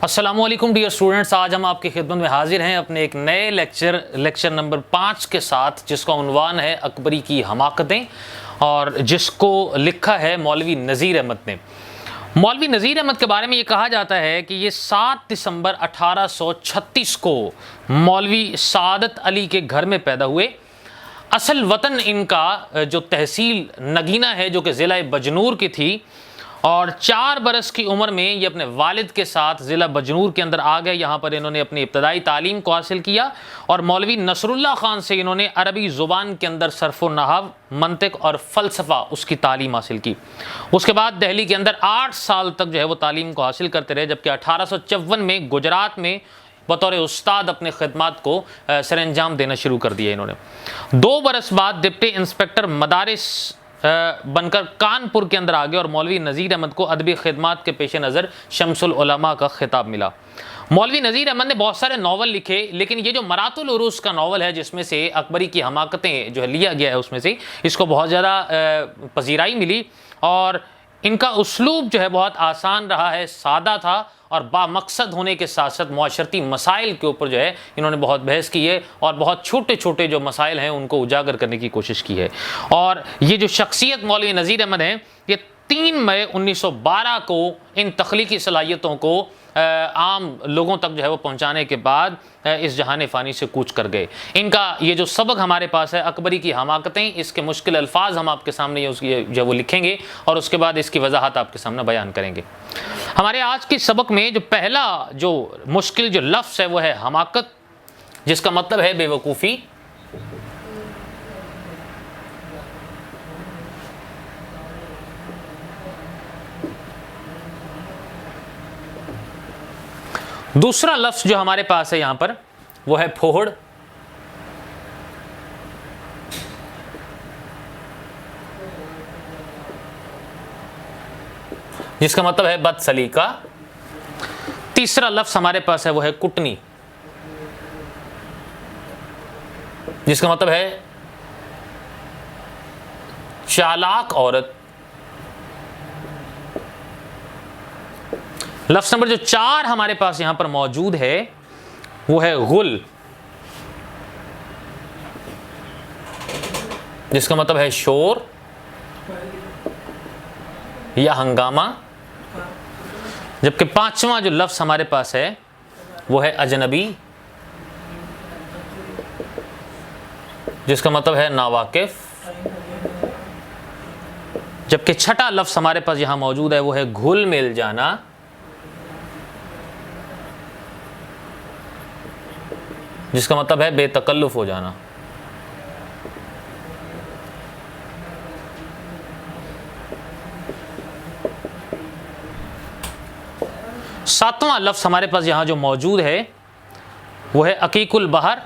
अस्सलामुअलैकुम dear students, आज हम आपकी खिदमत में हाजिर हैं अपने एक नए लेक्चर नंबर 5 के साथ, जिसका उन्वान है अकबरी की हमाकतें और जिसको लिखा है मौलवी नज़ीर अहमद ने। मौलवी नज़ीर अहमद के बारे में ये कहा जाता है कि ये 7 दिसंबर 1836 को मौलवी सादत अली के घर में पैदा हुए। असल वतन इनका जो तहसील नगीना है, जो कि ज़िला बजनूर की थी, और 4 बरस की उम्र में ये अपने वालिद के साथ ज़िला बजनूर के अंदर आ गए। यहाँ पर इन्होंने अपनी इब्तदाई तालीम को हासिल किया और मौलवी नसरुल्लाह ख़ान से इन्होंने अरबी ज़ुबान के अंदर सर्फ़ नहव, मंतिक और फ़लसफ़ा उसकी तालीम हासिल की। उसके बाद दिल्ली के अंदर 8 साल तक जो है वो तालीम को हासिल करते रहे, जबकि 1854 में गुजरात में बतौर उस्ताद अपने खिदमात को सरअंजाम देना शुरू कर दिया इन्होंने। 2 बरस बाद डिप्टी इंस्पेक्टर मदारिस बनकर कानपुर के अंदर आ गए और मौलवी नज़ीर अहमद को अदबी खिदमात के पेश नज़र शम्सुल उलमा का खिताब मिला। मौलवी नज़ीर अहमद ने बहुत सारे नावल लिखे, लेकिन ये जो मरातुल उरूस का नावल है, जिसमें से अकबरी की हमाकतें जो है लिया गया है, उसमें से इसको बहुत ज़्यादा पजीराई मिली और इनका उसलूब जो है बहुत आसान रहा है, सादा था और बामकसद होने के साथ साथ मुआशरती मसाइल के ऊपर जो है इन्होंने बहुत बहस की है और बहुत छोटे छोटे जो मसाइल हैं उनको उजागर करने की कोशिश की है। और ये जो शख्सियत मौलवी नज़ीर अहमद है, ये 3 मई 1912 को इन तख्लीकी सलाहियतों को आम लोगों तक जो है वो पहुंचाने के बाद इस जहान फ़ानी से कूच कर गए। इनका ये जो सबक हमारे पास है, अकबरी की हमाकतें, इसके मुश्किल अल्फाज हम आपके सामने जो वो लिखेंगे और उसके बाद इसकी वजाहत आपके सामने बयान करेंगे। हमारे आज के सबक में जो पहला जो मुश्किल जो लफ्ज़ है वो है हमाकत, जिसका मतलब है बेवकूफ़ी। दूसरा लफ्ज़ जो हमारे पास है यहाँ पर वो है फोहड़। जिसका मतलब है बदसलीका। तीसरा लफ्ज़ हमारे पास है वो है कुटनी, जिसका मतलब है चालाक औरत। लफ्ज़ नंबर जो 4 हमारे पास यहां पर मौजूद है वो है गुल, जिसका मतलब है शोर या हंगामा। जबकि 5वां जो लफ्ज़ हमारे पास है वो है अजनबी, जिसका मतलब है नावाकिफ। जबकि 6ठा लफ्ज़ हमारे पास यहां मौजूद है वो है घुल मिल जाना, जिसका मतलब है बेतकल्लुफ़ हो जाना। सातवां लफ्ज़ हमारे पास यहां जो मौजूद है वो है अकीकुल बहर,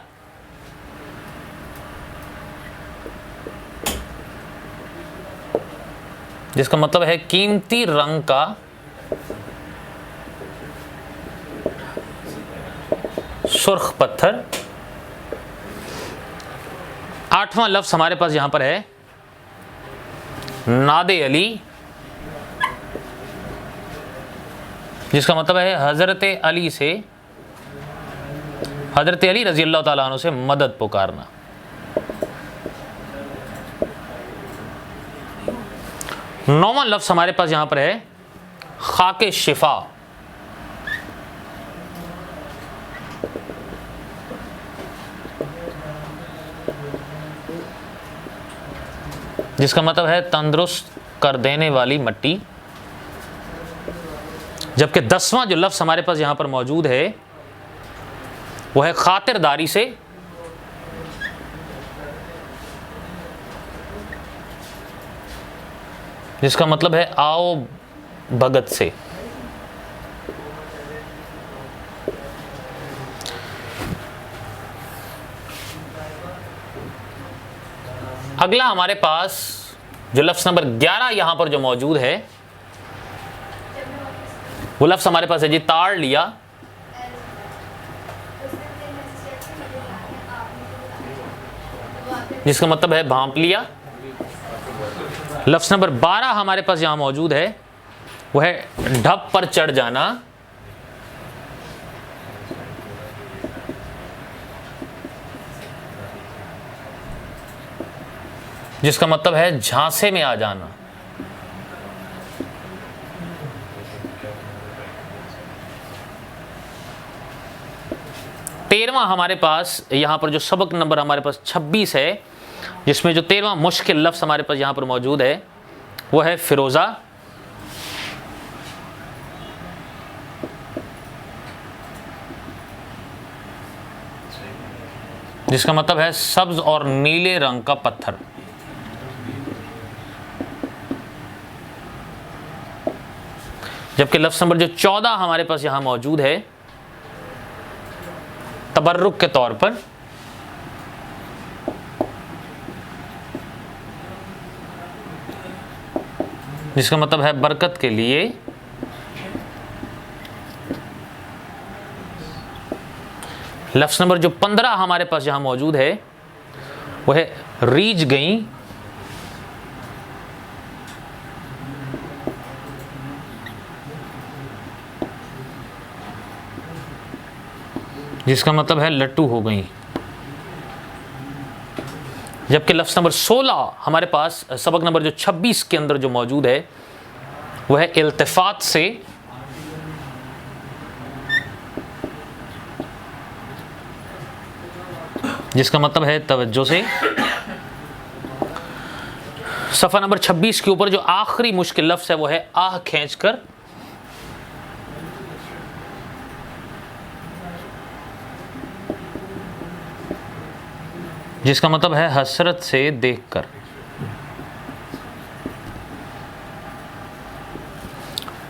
जिसका मतलब है कीमती रंग का सुर्ख पत्थर। 8वां लफ्ज़ हमारे पास यहां पर है नादे अली, जिसका मतलब है हज़रत अली से, हज़रत अली रज़ी अल्लाह ताला अन्हु से मदद पुकारना। नौवां लफ्ज़ हमारे पास यहां पर है खाके शिफा, जिसका मतलब है तंदुरुस्त कर देने वाली मट्टी। जबकि 10वां जो लफ्ज़ हमारे पास यहां पर मौजूद है वो है खातिरदारी से, जिसका मतलब है आओ भगत से। अगला हमारे पास जो लफ्ज़ नंबर 11 यहां पर जो मौजूद है वो लफ्ज़ हमारे पास है जी ताड़ लिया, जिसका मतलब है भांप लिया। लफ्ज़ नंबर 12 हमारे पास यहाँ मौजूद है, वो है ढप पर चढ़ जाना, जिसका मतलब है झांसे में आ जाना। तेरहवां हमारे पास यहां पर जो सबक नंबर हमारे पास 26 है, जिसमें जो 13वां मुश्किल लफ्ज हमारे पास यहां पर मौजूद है वो है फिरोजा। जिसका मतलब है सब्ज और नीले रंग का पत्थर। जबकि लफ्ज नंबर जो 14 हमारे पास यहां मौजूद है तबर्रुक के तौर पर, जिसका मतलब है बरकत के लिए। लफ्ज नंबर जो 15 हमारे पास यहां मौजूद है वह है रीझ गई। जिसका मतलब है लट्टू हो गई। जबकि लफ्ज नंबर 16 हमारे पास सबक नंबर जो 26 के अंदर जो मौजूद है वह है इल्तिफात से। जिसका मतलब है तवज्जो से। सफ़ा नंबर 26 के ऊपर जो आखिरी मुश्किल लफ्ज़ है वो है आह खींचकर। जिसका मतलब है हसरत से देखकर।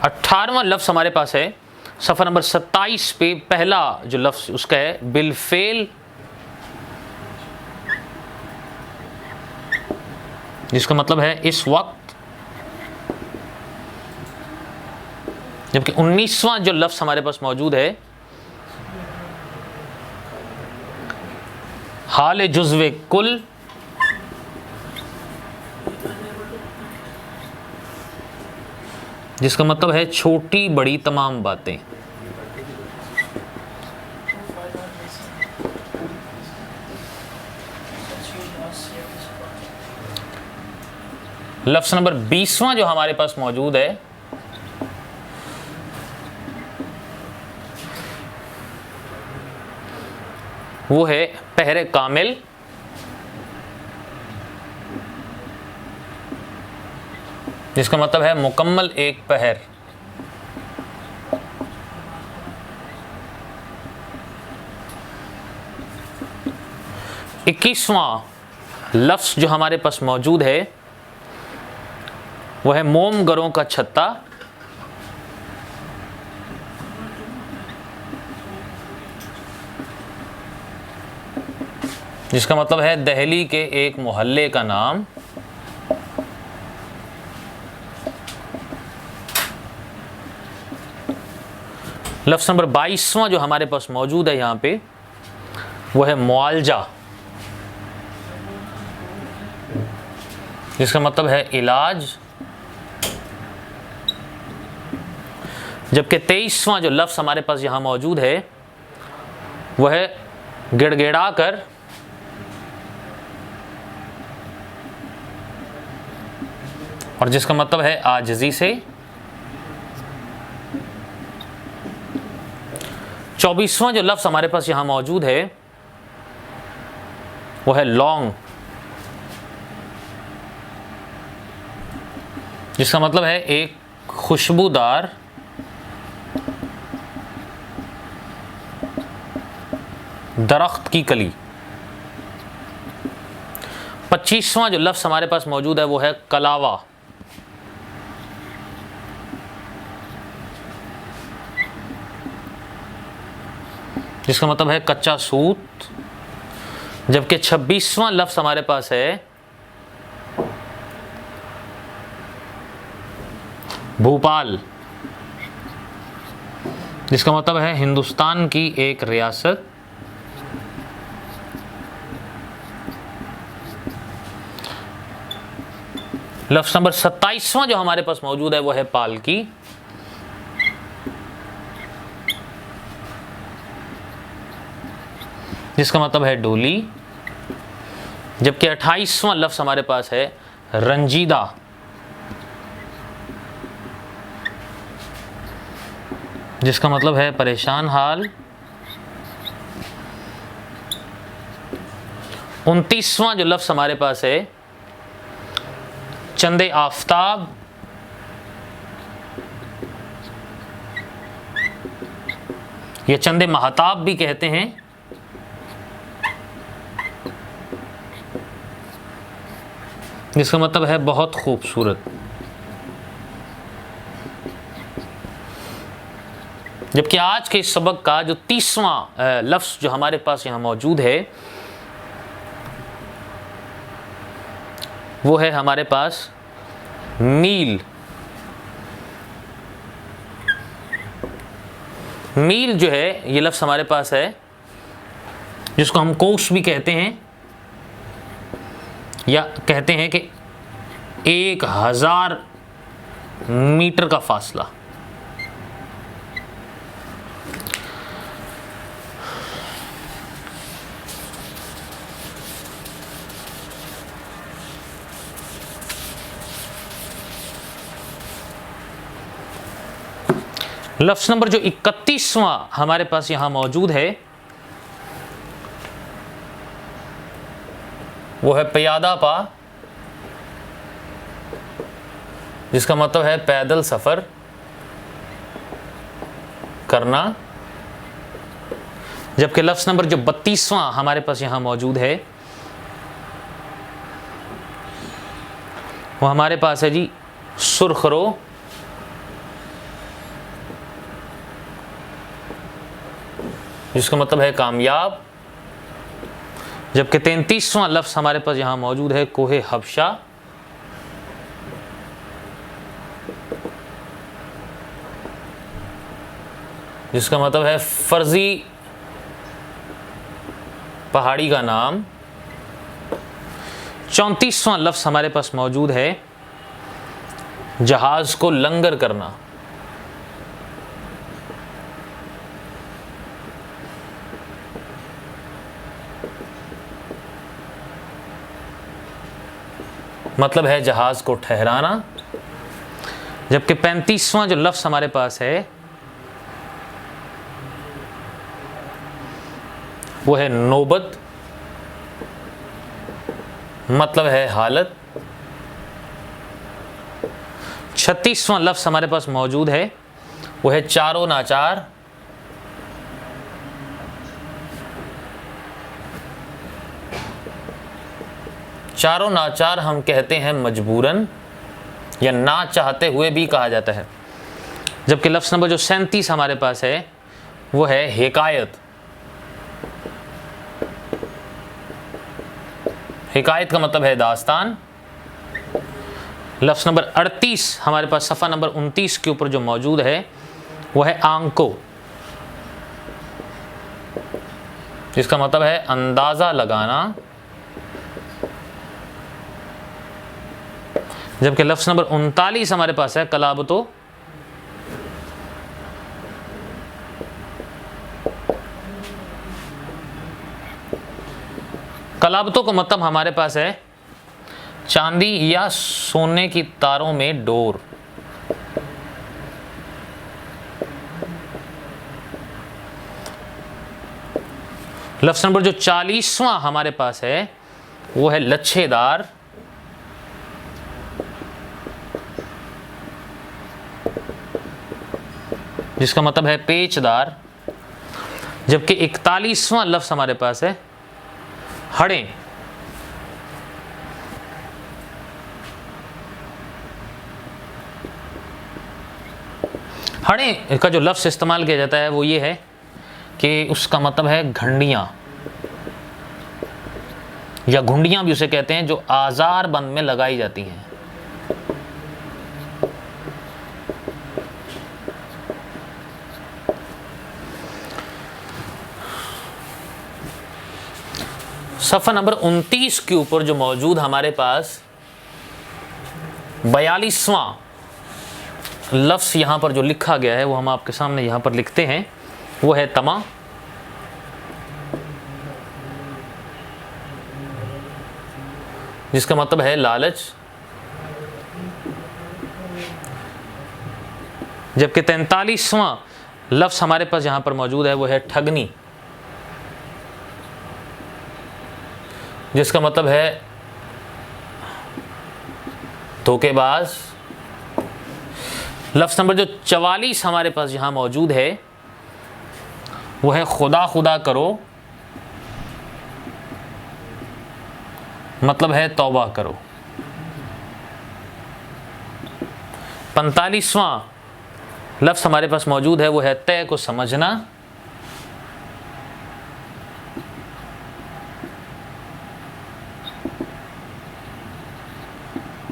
अठारहवां लफ्ज़ हमारे पास है सफ़ा नंबर 27 पे, पहला जो लफ्ज़ उसका है बिलफेल। जिसका मतलब है इस वक्त। जबकि 19वां जो लफ्ज़ हमारे पास मौजूद है हाल जुज़्वे कुल। जिसका मतलब है छोटी बड़ी तमाम बातें। लफ्ज़ नंबर 20वां जो हमारे पास मौजूद है वो है पहरे कामिल। जिसका मतलब है मुकम्मल एक पहर। इक्कीसवां लफ्ज़ जो हमारे पास मौजूद है वह है मोमगरों का छत्ता। जिसका मतलब है दिल्ली के एक मोहल्ले का नाम। लफ्ज़ नंबर 22वां जो हमारे पास मौजूद है यहाँ पे वो है मुआलजा। जिसका मतलब है इलाज। जबकि 23वां जो लफ्ज़ हमारे पास यहाँ मौजूद है वह है गिड़गिड़ा कर। और जिसका मतलब है आजिज़ी से। 24वां जो लफ्ज़ हमारे पास यहाँ मौजूद है वो है लौंग। जिसका मतलब है एक खुशबूदार दरख्त की कली। 25वां जो लफ्ज़ हमारे पास मौजूद है वो है कलावा। जिसका मतलब है कच्चा सूत। जबकि 26वां लफ्ज़ हमारे पास है भोपाल। जिसका मतलब है हिंदुस्तान की एक रियासत। लफ्ज़ नंबर 27वां जो हमारे पास मौजूद है वो है पालकी। जिसका मतलब है डोली। जबकि 28वां लफ्ज़ हमारे पास है रंजीदा, जिसका मतलब है परेशान हाल। 29वां जो लफ्ज़ हमारे पास है चंदे आफताब, या चंदे महताब भी कहते हैं। जिसका मतलब है बहुत खूबसूरत। जबकि आज के इस सबक का जो 30वां लफ्ज़ जो हमारे पास यहाँ मौजूद है वो है हमारे पास मील। मील जो है ये लफ्ज़ हमारे पास है, जिसको हम कोस भी कहते हैं, या कहते हैं कि 1000 मीटर का फासला। लफ्ज़ नंबर जो 31वां हमारे पास यहां मौजूद है वो है प्यादा पा, जिसका मतलब है पैदल सफ़र करना। जबकि लफ्ज़ नंबर जो 32वां हमारे पास यहां मौजूद है वो हमारे पास है जी सुरखरो, जिसका मतलब है कामयाब। जबकि 33वां लफ्ज़ हमारे पास यहाँ मौजूद है कोहे हबशा, जिसका मतलब है फर्जी पहाड़ी का नाम। 34वां लफ्ज़ हमारे पास मौजूद है जहाज़ को लंगर करना। मतलब है जहाज़ को ठहराना। जबकि 35वां जो लफ्ज़ हमारे पास है वो है नौबत, मतलब है हालत। 36वां लफ्ज़ हमारे पास मौजूद है वो है चारो नाचार, चारों नाचार हम कहते हैं मजबूरन, या ना चाहते हुए भी कहा जाता है। जबकि लफ्ज़ नंबर जो 37 हमारे पास है वो है हिकायत। हिकायत का मतलब है दास्तान। लफ्ज़ नंबर 38 हमारे पास सफ़ा नंबर 29 के ऊपर जो मौजूद है वो है आंको, जिसका मतलब है अंदाज़ा लगाना। जबकि लफ्ज़ नंबर 39 हमारे पास है कलाबतो, कलाबतों का मतलब हमारे पास है चांदी या सोने की तारों में डोर। लफ्ज़ नंबर जो 40वां हमारे पास है वो है लच्छेदार, जिसका मतलब है पेचदार। जबकि 41वां लफ्ज़ हमारे पास है हड़े, हड़े का जो लफ्ज़ इस्तेमाल किया जाता है वो ये है कि उसका मतलब है घंडियाँ, या घुंडियाँ भी उसे कहते हैं, जो आज़ार बंद में लगाई जाती हैं। सफ़ा नंबर 29 के ऊपर जो मौजूद हमारे पास 42वां लफ्ज़ यहाँ पर जो लिखा गया है वो हम आपके सामने यहाँ पर लिखते हैं, वो है तमा। जिसका मतलब है लालच। जबकि 43वां लफ्ज़ हमारे पास यहाँ पर मौजूद है वो है ठगनी, जिसका मतलब है धोखेबाज। लफ्ज़ नंबर जो 44 हमारे पास यहाँ मौजूद है वो है खुदा खुदा करो, मतलब है तौबा करो। 45वां लफ्ज़ हमारे पास मौजूद है वो है तय को समझना,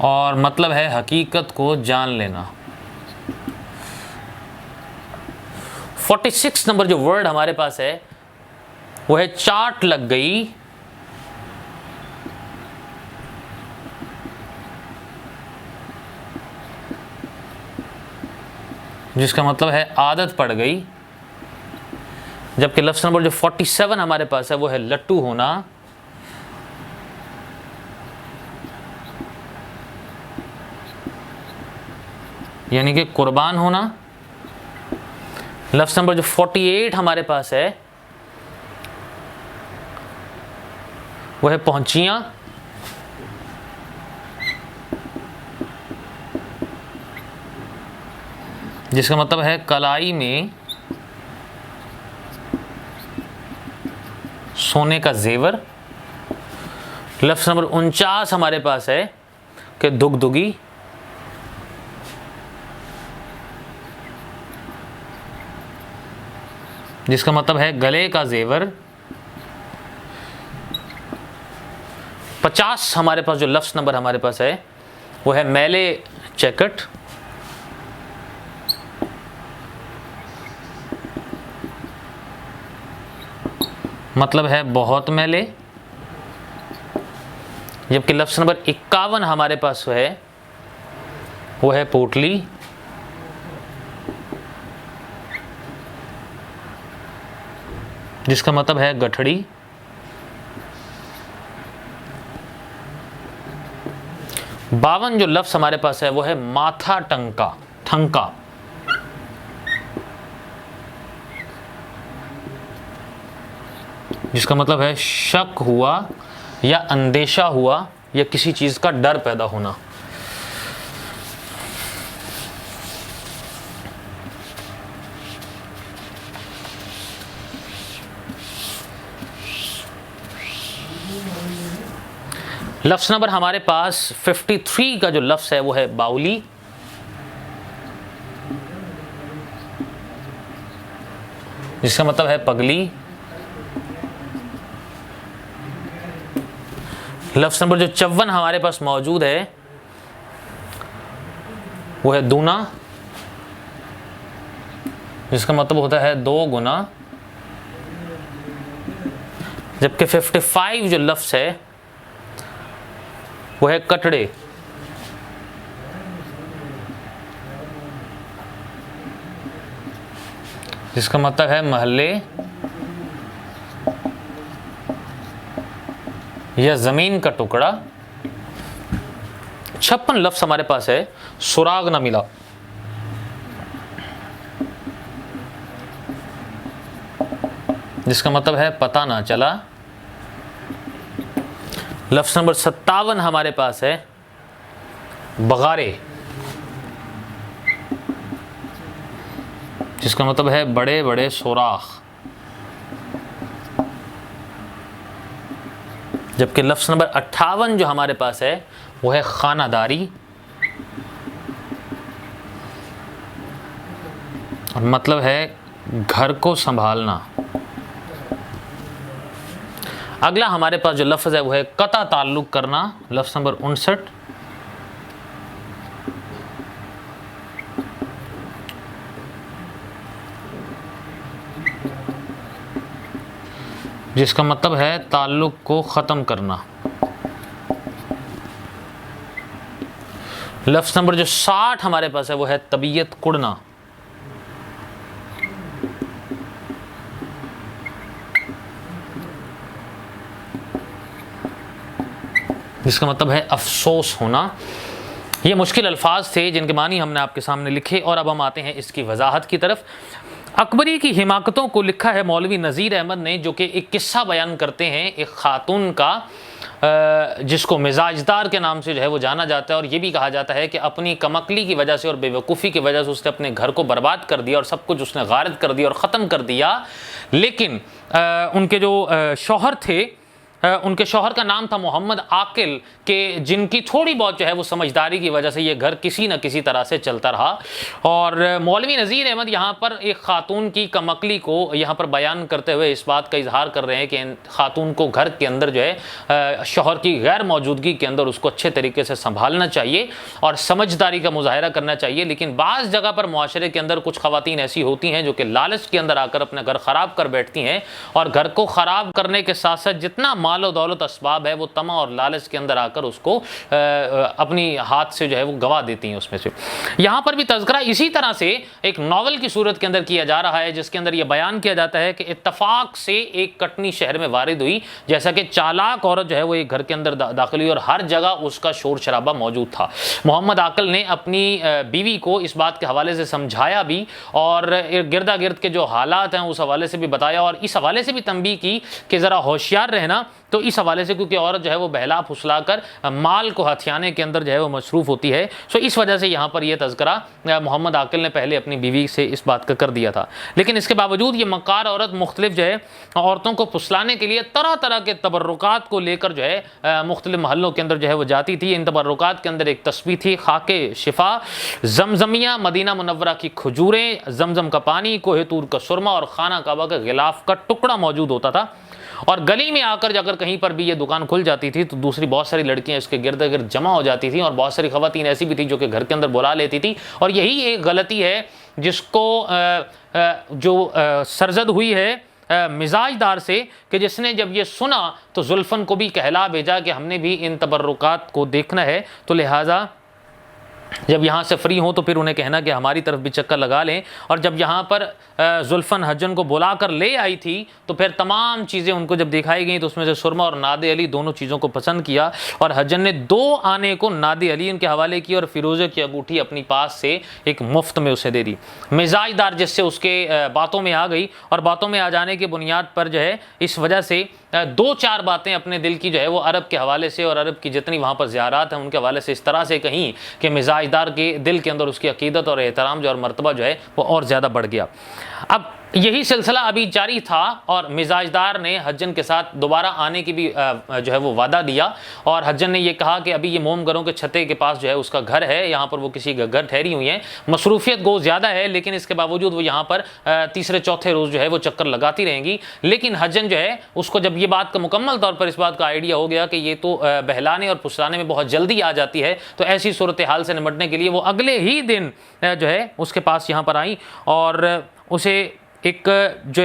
और मतलब है हकीकत को जान लेना। 46 नंबर जो वर्ड हमारे पास है वो है चाट लग गई, जिसका मतलब है आदत पड़ गई। जबकि लफ्ज़ नंबर जो 47 हमारे पास है वो है लट्टू होना, यानी कि कुर्बान होना। लफ्ज़ नंबर जो 48 हमारे पास है वो है पहुंचियां, जिसका मतलब है कलाई में सोने का जेवर। लफ्ज़ नंबर 49 हमारे पास है कि दुगदुगी, जिसका मतलब है गले का जेवर। 50 हमारे पास जो लफ्ज़ नंबर हमारे पास है वो है मैले चैकट, मतलब है बहुत मैले। जबकि लफ्ज़ नंबर 51 हमारे पास है वो है पोटली, जिसका मतलब है गठड़ी। 52 जो लफ्ज़ हमारे पास है वो है माथा टंका ठंका, जिसका मतलब है शक हुआ या अंदेशा हुआ या किसी चीज़ का डर पैदा होना। लफ्ज़ नंबर हमारे पास 53 का जो लफ्ज़ है वो है बाउली, जिसका मतलब है पगली। लफ्ज़ नंबर जो 54 हमारे पास मौजूद है वो है दूना, जिसका मतलब होता है दो गुना। जबकि 55 जो लफ्ज़ है वो है कटड़े, जिसका मतलब है महल्ले या ज़मीन का टुकड़ा। 56 लफ्ज़ हमारे पास है सुराग ना मिला, जिसका मतलब है पता ना चला। लफ्ज़ नंबर 57 हमारे पास है बगारे, जिसका मतलब है बड़े बड़े सुराख। जबकि लफ्ज़ नंबर 58 जो हमारे पास है वो है खानादारी, और मतलब है घर को संभालना। अगला हमारे पास जो लफ्ज़ है वो है कता ताल्लुक़ करना, लफ्ज़ नंबर 59, जिसका मतलब है ताल्लुक़ को ख़त्म करना। लफ्ज़ नंबर जो 60 हमारे पास है वो है तबीयत कुड़ना, इसका मतलब है अफसोस होना। ये मुश्किल अल्फाज थे जिनके मानी हमने आपके सामने लिखे, और अब हम आते हैं इसकी वजाहत की तरफ। अकबरी की हिमाकतों को लिखा है मौलवी नज़ीर अहमद ने, जो कि एक किस्सा बयान करते हैं एक खातून का, जिसको मिजाजदार के नाम से जो है वो जाना जाता है, और ये भी कहा जाता है कि अपनी कमकली की वजह से और बेवकूफ़ी की वजह से उसने अपने घर को बर्बाद कर दिया और सब कुछ उसने गारत कर दिया और ख़त्म कर दिया। लेकिन उनके जो शौहर थे, उनके शौहर का नाम था मोहम्मद आकिल, के जिनकी थोड़ी बहुत जो है वो समझदारी की वजह से ये घर किसी न किसी तरह से चलता रहा। और मौलवी नज़ीर अहमद यहाँ पर एक ख़ातून की कमकली को यहाँ पर बयान करते हुए इस बात का इजहार कर रहे हैं कि ख़ातून को घर के अंदर जो है शौहर की गैर मौजूदगी के अंदर उसको अच्छे तरीके से संभालना चाहिए और समझदारी का मुजाहरा करना चाहिए। लेकिन बाज़ जगह पर मुआशरे के अंदर कुछ ख़वातीन ऐसी होती हैं जो कि लालच के अंदर आकर अपना घर ख़राब कर बैठती हैं, और घर को ख़राब करने के साथ साथ जितना मालो दौलत असबाब है वो तमा और लालच के अंदर आकर उसको अपनी हाथ से जो है वो गवा देती हैं उसमें से। यहाँ पर भी तज़किरा इसी तरह से एक नावल की सूरत के अंदर किया जा रहा है, जिसके अंदर यह बयान किया जाता है कि इत्तफाक से एक कटनी शहर में वारिद हुई, जैसा कि चालाक औरत जो है वो एक घर के अंदर दाखिल हुई और हर जगह उसका शोर शराबा मौजूद था। मोहम्मद आकिल ने अपनी बीवी को इस बात के हवाले से समझाया भी, और गिरदा गिर्द के जो हालात हैं उस हवाले से भी बताया, और इस हवाले से भी तंबीह की कि ज़रा होशियार रहना। तो इस हवाले से क्योंकि औरत जो है वो बहला फुसला कर माल को हथियाने के अंदर जो है वो मसरूफ़ होती है, सो इस वजह से यहाँ पर यह तज़किरा मोहम्मद आकिल ने पहले अपनी बीवी से इस बात का कर दिया था। लेकिन इसके बावजूद ये मक्कार औरत मुख्तलिफ जो है औरतों को फुसलाने के लिए तरह तरह के तबर्रुकात को लेकर जो है मुख्तलिफ महलों के अंदर जो है वो जाती थी। इन तबर्रुकात के अंदर एक तस्बीह थी, खाके शिफा, जमजमिया, मदीना मुनव्वरा की खजूरें, जमजम का पानी, कोहे तूर का सुरमा और खाना काबा का गिलाफ का टुकड़ा मौजूद होता था। और गली में आकर अगर कहीं पर भी ये दुकान खुल जाती थी तो दूसरी बहुत सारी लड़कियां इसके गिर्द गिर्द जमा हो जाती थी, और बहुत सारी खवातीन ऐसी भी थी जो कि घर के अंदर बुला लेती थी। और यही एक गलती है जिसको जो सरजद हुई है मिजाजदार से, कि जिसने जब ये सुना तो जुल्फन को भी कहला भेजा कि हमने भी इन तबर्रुकात को देखना है, तो लिहाजा जब यहाँ से फ्री हों तो फिर उन्हें कहना कि हमारी तरफ भी चक्कर लगा लें। और जब यहाँ पर जुल्फन हज्जन को बुला कर ले आई थी तो फिर तमाम चीज़ें उनको जब दिखाई गई तो उसमें से सुरमा और नादे अली दोनों चीज़ों को पसंद किया, और हज्जन ने 2 आने को नादे अली उनके हवाले की और फिरोज़े की अंगूठी अपनी पास से एक मुफ्त में उसे दे दी। मिजाजदार जिससे उसके बातों में आ गई, और बातों में आ जाने की बुनियाद पर जो है इस वजह से 2-4 बातें अपने दिल की जो है वो अरब के हवाले से और अरब की जितनी वहाँ पर ज़ियारात हैं उनके हवाले से इस तरह से कहीं कि मिजाजदार के दिल के अंदर उसकी अकीदत और एहतराम जो और मर्तबा जो है वो और ज़्यादा बढ़ गया। अब यही सिलसिला अभी जारी था, और मिजाजदार ने हज्जन के साथ दोबारा आने की भी जो है वो वादा दिया, और हज्जन ने ये कहा कि अभी ये मोम घरों के छत्ते के पास जो है उसका घर है, यहाँ पर वो किसी का घर ठहरी हुई है, मसरूफियत गो ज़्यादा है, लेकिन इसके बावजूद वो यहाँ पर तीसरे चौथे रोज़ जो है वो चक्कर लगाती रहेंगी। लेकिन हज्जन जो है उसको जब ये बात का मुकम्मल तौर पर इस बात का आइडिया हो गया कि ये तो बहलाने और फुसलाने में बहुत जल्दी आ जाती है, तो ऐसी सूरत हाल से निपटने के लिए वो अगले ही दिन जो है उसके पास यहाँ पर आई और उसे एक जो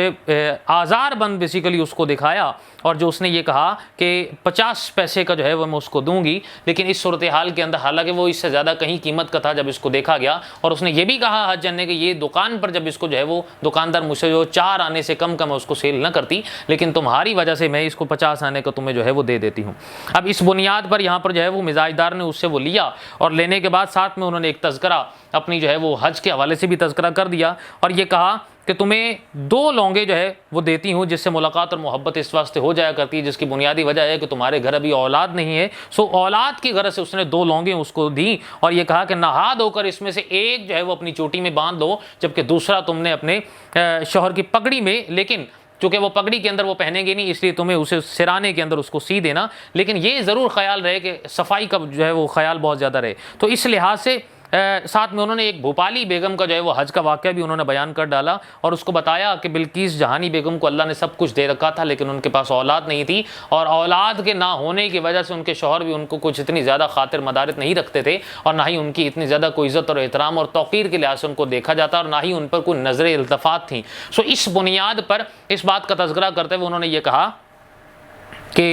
आज़ार बंद बेसिकली उसको दिखाया, और जो उसने ये कहा कि 50 पैसे का जो है वो मैं उसको दूंगी। लेकिन इस सूरत हाल के अंदर हालांकि वो इससे ज़्यादा कहीं कीमत का था जब इसको देखा गया, और उसने ये भी कहा हज्जन ने कि ये दुकान पर जब इसको जो है वो दुकानदार मुझसे जो 4 आने से कम मैं उसको सेल न करती, लेकिन तुम्हारी वजह से मैं इसको 50 आने का तुम्हें जो है वो दे देती हूँ। अब इस बुनियाद पर यहाँ पर जो है वो मिजाजदार ने उससे वो लिया, और लेने के बाद साथ में उन्होंने एक तज़किरा अपनी जो है वो हज के हवाले से भी तज़किरा कर दिया, और ये कहा कि तुम्हें 2 लौंगे जो है वो देती हूँ जिससे मुलाकात और मोहब्बत इस वास्ते हो जाया करती है, जिसकी बुनियादी वजह है कि तुम्हारे घर अभी औलाद नहीं है। सो औलाद की गरज से उसने 2 लौंगे उसको दी, और ये कहा कि नहा धोकर इसमें से एक जो है वो अपनी चोटी में बांध दो, जबकि दूसरा तुमने अपने शौहर की पगड़ी में, लेकिन चूँकि वो पगड़ी के अंदर वो पहनेंगे नहीं इसलिए तुम्हें उसे सिराने के अंदर उसको सी देना, लेकिन ये ज़रूर ख्याल रहे कि सफाई का जो है वो ख्याल बहुत ज़्यादा रहे। तो इस लिहाज से साथ में उन्होंने एक भोपाली बेगम का जो है वो हज का वाक़या भी उन्होंने बयान कर डाला, और उसको बताया कि बिल्किस जहानी बेगम को अल्लाह ने सब कुछ दे रखा था, लेकिन उनके पास औलाद नहीं थी, और औलाद के ना होने की वजह से उनके शौहर भी उनको कुछ इतनी ज़्यादा खातिर मदारत नहीं रखते थे, और ना ही उनकी इतनी ज़्यादा कोई इज़्ज़त और एहतराम और तौक़ीर के लिहाज से उनको देखा जाता, और ना ही उन पर कोई नज़र इल्तफ़ात थी। सो इस बुनियाद पर इस बात का तज़किरा करते हुए उन्होंने ये कहा कि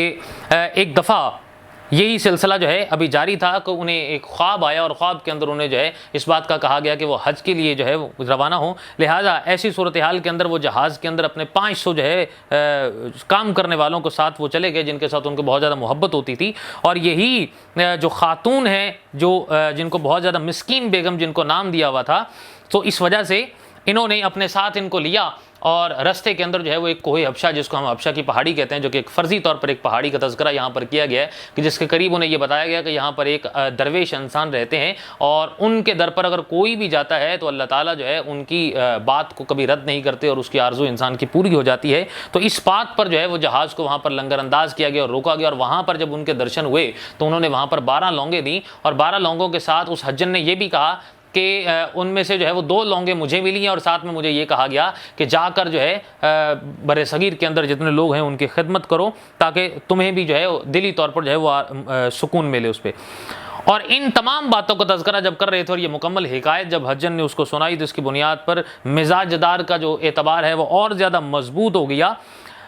एक दफ़ा यही सिलसिला जो है अभी जारी था कि उन्हें एक ख्वाब आया और ख्वाब के अंदर उन्हें जो है इस बात का कहा गया कि वो हज के लिए जो है रवाना हो। लिहाजा ऐसी सूरत हाल के अंदर वो जहाज़ के अंदर अपने 500 जो है काम करने वालों के साथ वो चले गए, जिनके साथ उनको बहुत ज़्यादा मोहब्बत होती थी। और यही जो खातून है जो जिनको बहुत ज़्यादा मिस्कीन बेगम जिनको नाम दिया हुआ था, तो इस वजह से इन्होंने अपने साथ इनको लिया और रास्ते के अंदर जो है वो एक कोहे हबशा, जिसको हम हबशा की पहाड़ी कहते हैं, जो कि एक फ़र्जी तौर पर एक पहाड़ी का तज़किरा यहाँ पर किया गया है कि जिसके करीब उन्हें ये बताया गया कि यहाँ पर एक दरवेश इंसान रहते हैं और उनके दर पर अगर कोई भी जाता है तो अल्लाह ताला जो है उनकी बात को कभी रद्द नहीं करते और उसकी आरज़ू इंसान की पूरी हो जाती है। तो इस बात पर जो है वो जहाज़ को वहाँ पर लंगर अंदाज किया गया और रोका गया और वहाँ पर जब उनके दर्शन हुए तो उन्होंने वहाँ पर 12 लौंगे दी और 12 लौंगों के साथ उस हज्जन ने ये भी कहा कि उनमें से जो है वो 2 लौंगे मुझे मिली हैं और साथ में मुझे ये कहा गया कि जाकर जो है बरे सगीर के अंदर जितने लोग हैं उनकी खिदमत करो ताकि तुम्हें भी जो है दिली तौर पर जो है वो सुकून मिले उस पर। और इन तमाम बातों का तज़किरा जब कर रहे थे और ये मुकम्मल हिकायत जब हज्जन ने उसको सुनाई तो इसकी बुनियाद पर मिजाजदार का जो एतबार है वो और ज़्यादा मजबूत हो गया।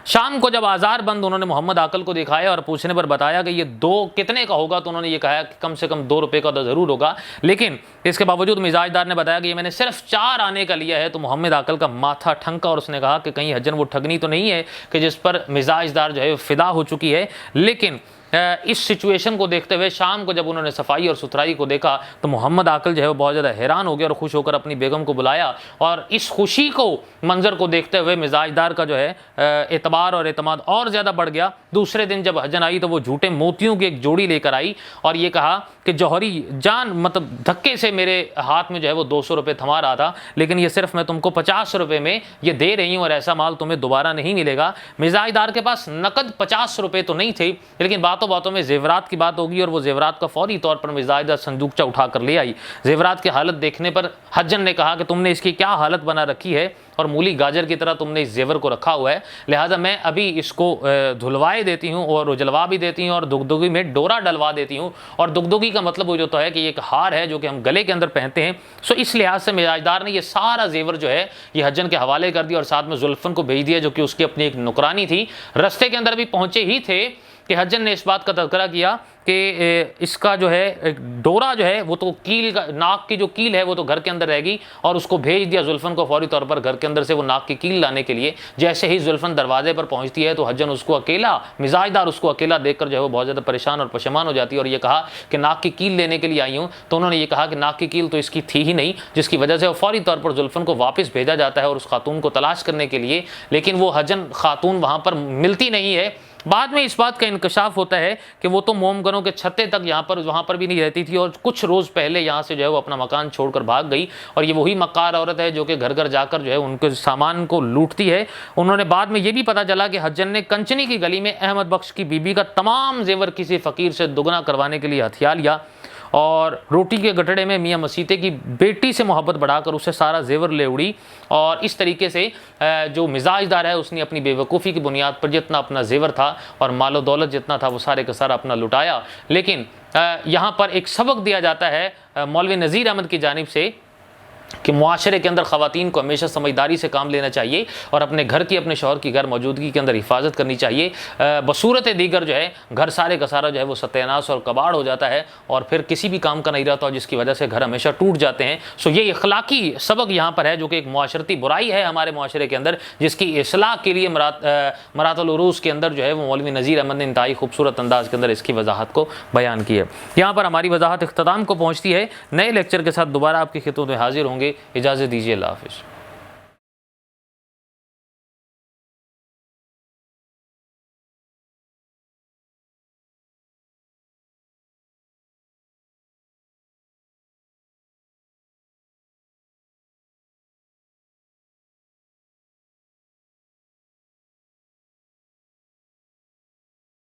शाम को जब आज़ार बंद उन्होंने मोहम्मद आकल को दिखाया और पूछने पर बताया कि ये 2 कितने का होगा, तो उन्होंने ये कहा कि कम से कम 2 रुपये का तो ज़रूर होगा। लेकिन इसके बावजूद मिजाजदार ने बताया कि ये मैंने सिर्फ 4 आने का लिया है। तो मोहम्मद आकल का माथा ठनका और उसने कहा कि कहीं हज्जन वो ठगनी तो नहीं है कि जिस पर मिजाजदार जो है फ़िदा हो चुकी है। लेकिन इस सिचुएशन को देखते हुए शाम को जब उन्होंने सफाई और सुथराई को देखा तो मोहम्मद आकल जो है वो बहुत ज़्यादा हैरान हो गया और खुश होकर अपनी बेगम को बुलाया। और इस खुशी को मंजर को देखते हुए मिजाजदार का जो है एतबार और एतमाद और ज़्यादा बढ़ गया। दूसरे दिन जब हज्जन आई तो वो झूठे मोतियों की एक जोड़ी लेकर आई और ये कहा कि जौहरी जान, मतलब धक्के से मेरे हाथ में जो है वो 200 रुपये थमा रहा था, लेकिन ये सिर्फ मैं तुमको 50 रुपये में ये दे रही हूँ और ऐसा माल तुम्हें दोबारा नहीं मिलेगा। मिजाजदार के पास नकद 50 रुपये तो नहीं थे, लेकिन बातों में जेवरात की बात होगी और वो जेवरात का फौरी तौर पर मिजाजदार संदूकचा उठा कर ले आई। जेवरात की हालत देखने पर हज्जन ने कहा कि तुमने इसकी क्या हालत बना रखी है और मूली गाजर की तरह तुमने इस जेवर को रखा हुआ है, लिहाजा मैं अभी इसको धुलवाए देती हूँ और उजलवा भी देती हूँ और दुगदुगी में डोरा डलवा देती हूँ। और दुगदुगी का मतलब वो जो तो है कि एक हार है जो कि हम गले के अंदर पहनते हैं। सो इस लिहाज से मिजाजदार ने ये सारा जेवर जो है ये हज्जन के हवाले कर दिया और साथ में जुल्फन को भेज दिया जो कि उसकी अपनी एक नुकरानी थी। रस्ते के अंदर भी पहुँचे ही थे कि हज्जन ने इस बात का तज़किरा किया कि इसका जो है डोरा जो है वो तो कील का, नाक की जो कील है वो तो घर के अंदर रहेगी, और उसको भेज दिया जुल्फन को फौरी तौर पर घर के अंदर से वो नाक की कील लाने के लिए। जैसे ही जुल्फन दरवाजे पर पहुंचती है तो हज्जन उसको अकेला, मिजाजदार उसको अकेला देखकर जो है वो बहुत ज़्यादा परेशान और पशेमान हो जाती है और ये कहा कि नाक की कील लेने के लिए आई हूँ। तो उन्होंने ये कहा कि नाक की कील तो इसकी थी ही नहीं, जिसकी वजह से वो फौरी तौर पर जुल्फन को वापस भेजा जाता है और उस खातून को तलाश करने के लिए, लेकिन वो हज्जन खातून वहाँ पर मिलती नहीं है। बाद में इस बात का इंकशाफ होता है कि वो तो मोमगनों के छत्ते तक वहाँ पर भी नहीं रहती थी और कुछ रोज़ पहले यहाँ से जो है वो अपना मकान छोड़कर भाग गई और ये वही मक्कार औरत है जो कि घर घर जाकर जो है उनके सामान को लूटती है। उन्होंने बाद में ये भी पता चला कि हज्जन ने कंचनी की गली में अहमद बख्श की बीबी का तमाम जेवर किसी फ़कीर से दुगना करवाने के लिए हथिया लिया और रोटी के गटड़े में मियाँ मसीते की बेटी से मोहब्बत बढ़ाकर उसे सारा जेवर ले उड़ी। और इस तरीके से जो मिजाजदार है उसने अपनी बेवकूफ़ी की बुनियाद पर जितना अपना जेवर था और मालो दौलत जितना था वो सारे का सारा अपना लुटाया। लेकिन यहाँ पर एक सबक दिया जाता है मौलवी नज़ीर अहमद की जानिब से कि मुआशरे के अंदर ख़वातीन को हमेशा समझदारी से काम लेना चाहिए और अपने घर की, अपने शौहर की घर मौजूदगी के अंदर हिफाजत करनी चाहिए। बसूरत दीगर जो है घर सारे का सारा जो है वो सत्यानाश और कबाड़ हो जाता है और फिर किसी भी काम का नहीं रहता, जिसकी वजह से घर हमेशा टूट जाते हैं। सो ये इखलाकी सबक यहाँ पर है जो कि एक मुआशरती बुराई है हमारे मुआशरे के अंदर, जिसकी इस्लाह के लिए मरातुल उरूस के अंदर जो है वो मौलवी नज़ीर अहमद ने इंतहाई खूबसूरत अंदाज के अंदर इसकी वजाहत को बयान की है। यहाँ पर हमारी वजाहत इख्तिताम को पहुँचती है। नए लेक्चर के साथ दोबारा आपकी खिदमत में हाजिर होंगे। इजाज़त दीजिए, अल्लाह हाफ़िज़।